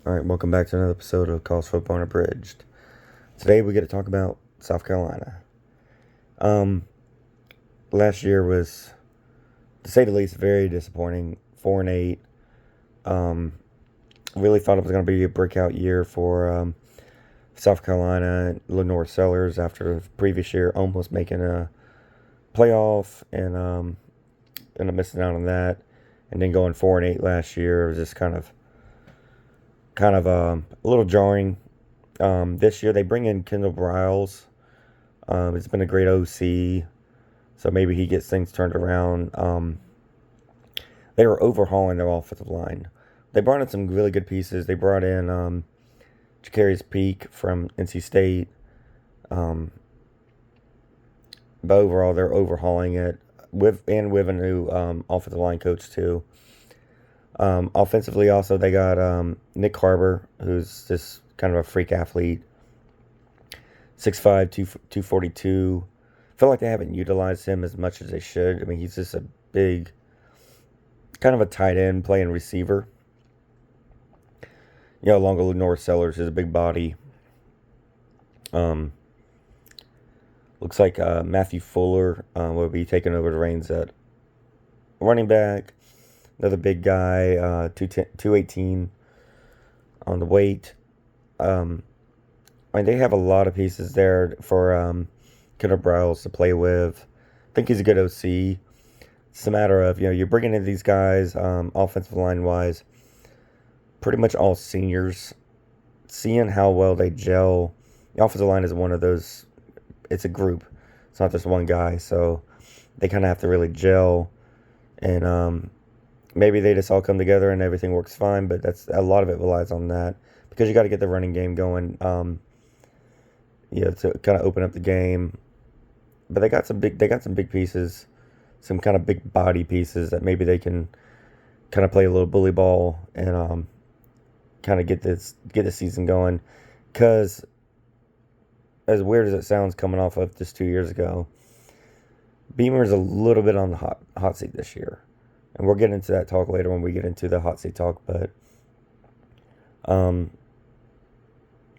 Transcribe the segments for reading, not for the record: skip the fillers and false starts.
All right, welcome back to another episode of College Football Unabridged. Today we get to talk about South Carolina. Um, Last year was, to say the least, very disappointing. 4-8. Um, really thought it was going to be a breakout year for South Carolina. Lenore Sellers, after the previous year, almost making a playoff and ended up missing out on that, and then going 4-8 last year was just kind of a little jarring. This year they bring in Kendall Briles. It's been a great OC, so maybe he gets things turned around. They were overhauling their offensive line. They brought in some really good pieces. They brought in Jacarius Peak from NC State. Um, but overall, they're overhauling it with a new offensive line coach too. Offensively, also they got Nick Harbor, who's just kind of a freak athlete, 6'5", 242. Feel like they haven't utilized him as much as they should. I mean, he's just a big, kind of a tight end playing receiver. Along with Lenore Sellers is a big body. Um, Looks like Matthew Fuller will be taking over the reins at running back. Another big guy, 218 on the weight. I mean, they have a lot of pieces there for Kendall Briles to play with. I think he's a good OC. It's a matter of, you're bringing in these guys, offensive line wise, pretty much all seniors. Seeing how well they gel. The offensive line is one of those, it's a group. It's not just one guy. So they kind of have to really gel. And maybe they just all come together and everything works fine. But that's a lot of it relies on that. Because you got to get the running game going, to kind of open up the game. But they got some big pieces, some kind of big body pieces that maybe they can kind of play a little bully ball and kind of get the season going. Because as weird as it sounds, coming off of just 2 years ago, Beamer's a little bit on the hot seat this year, and we'll get into that talk later when we get into the hot seat talk. But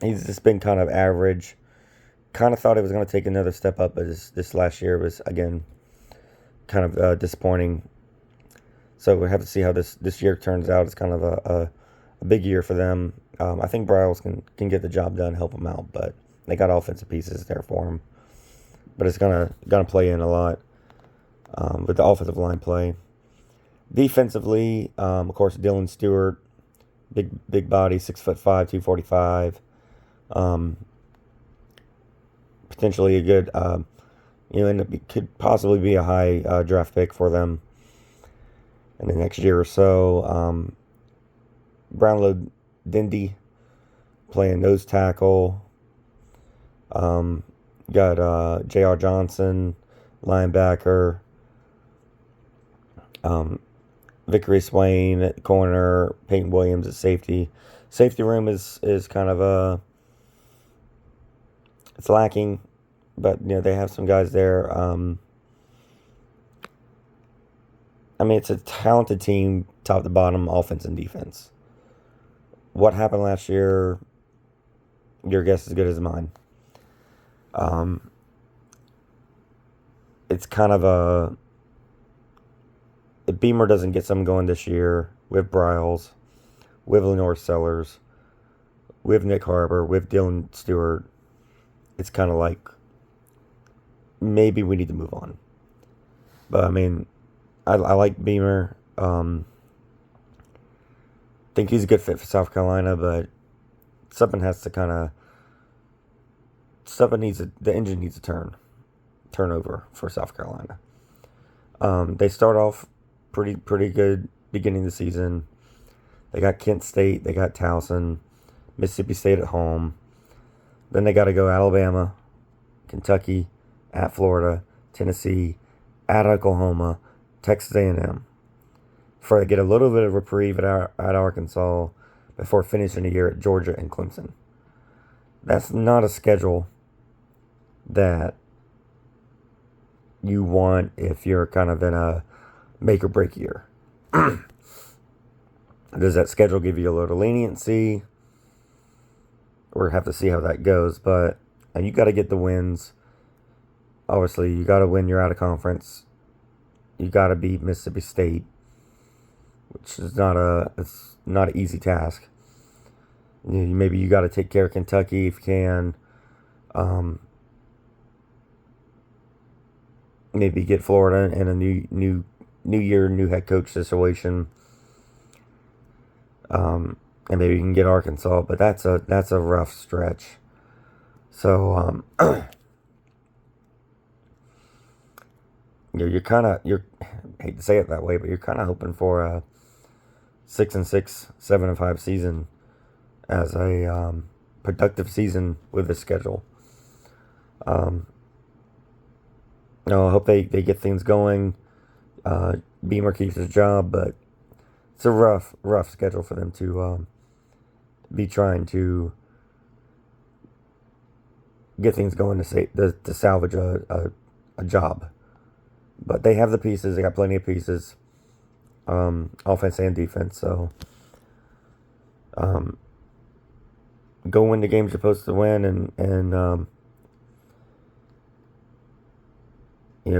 he's just been kind of average. Kind of thought he was going to take another step up, but this last year was, again, kind of disappointing. So we have to see how this year turns out. It's kind of a big year for them. I think Briles can get the job done, help them out, but they got offensive pieces there for him. But it's gonna play in a lot with the offensive line play. Defensively, of course, Dylan Stewart, big body, 6'5", 245. Potentially a good, could possibly be a high draft pick for them in the next year or so. Brownlow Dindy playing nose tackle. Got J.R. Johnson, linebacker. Vickery Swain at corner. Peyton Williams at safety. Safety room is kind of it's lacking, but they have some guys there. I mean, it's a talented team, top to bottom, offense and defense. What happened last year? Your guess is as good as mine. It's kind of if Beamer doesn't get something going this year with Briles, with Lenore Sellers, with Nick Harbor, with Dylan Stewart, it's kind of like maybe we need to move on. But I mean, I like Beamer. Think he's a good fit for South Carolina, but something has to the engine needs to turn over for South Carolina. They start off pretty good beginning of the season. They got Kent State, they got Towson, Mississippi State at home. Then they got to go Alabama, Kentucky, at Florida, Tennessee, at Oklahoma, Texas A&M. Before they get a little bit of reprieve at Arkansas before finishing the year at Georgia and Clemson. That's not a schedule that you want if you're kind of in a make or break year. Does that schedule give you a little leniency? we'll have to see how that goes. But you got to get the wins. Obviously, you got to win your out of conference. You got to beat Mississippi State, which is it's not an easy task. Maybe you got to take care of Kentucky if you can. Maybe get Florida in a new year, new head coach situation. And maybe you can get Arkansas, but that's a rough stretch. So you're hate to say it that way, but you're kind of hoping for a 6-6, 7-5 season as a productive season with the schedule. No, I hope they get things going. Beamer keeps his job, but it's a rough schedule for them to be trying to get things going to salvage a job. But they have the pieces. They got plenty of pieces, offense and defense. So go win the games you're supposed to win, and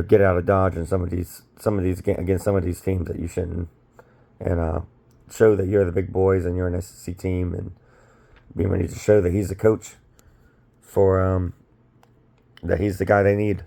get out of Dodge and some of these against some of these teams that you shouldn't, and show that you're the big boys and you're an SEC team, and Beamer needs to show that he's the coach for that he's the guy they need.